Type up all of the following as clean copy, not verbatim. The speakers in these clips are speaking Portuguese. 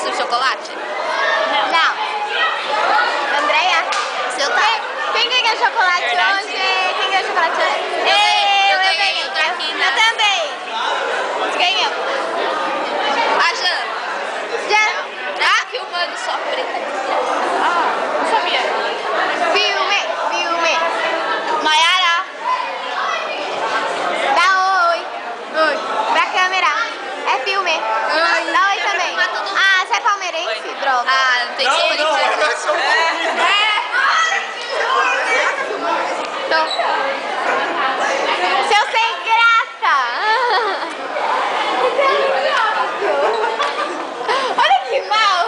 seu chocolate? Não. Andréia? Seu tá. Quem ganhou chocolate hoje? Quem ganhou chocolate hoje? Eu ganhei o Traquinas. Eu também. Você ganhou? A Jan. Ah, filmando só preta. Ah, não sabia. Filme. Maiara. Dá oi. Oi. Pra câmera. É filme. Oi. Dá oi também. Ah, você é palmeirense? Droga. Ah, não tem como ele dizer. Seu sem graça! Olha que mal!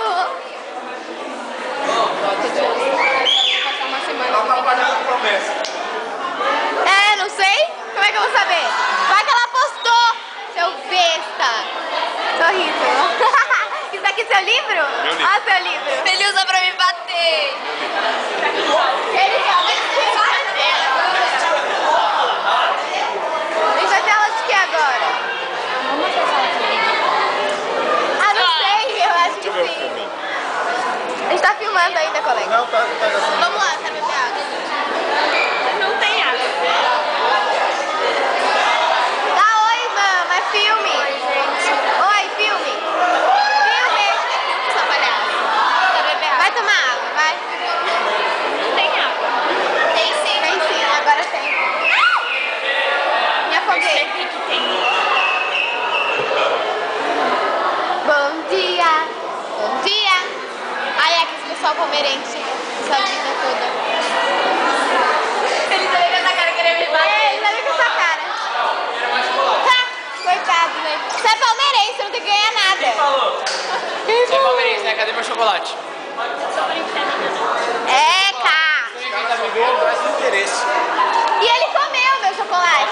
É, não sei? Como é que eu vou saber? Vai que ela postou! Seu besta! Sorriso! Isso aqui é seu livro? Meu livro. Olha seu livro! Ele usa pra me bater. Ele vai ter aula de que agora? Ah, não sei, eu acho que Deixa eu ver o sim. filminho. A gente tá filmando ainda, colega. Não, tá assim. Vamos lá, quero beber água. Não tem água. Dá oi, mama, é filme. Oi, filme. Filme. Só palhaço. Quero beber água. Vai tomar água, vai. Não tem água. Tem sim. Tem sim, agora tem. Me afoguei. Bom dia. Bom dia. Ai, é que esse pessoal palmeirense. Essa vida toda. Ele também vai na cara querer me bater. É, ele vai ver com essa cara. Tá, coitado, né? Você é palmeirense, não tem que ganhar nada. Você é palmeirense, né? Cadê meu chocolate? É, cá. Quem tá me vendo, traz interesse. E ele comeu meu chocolate.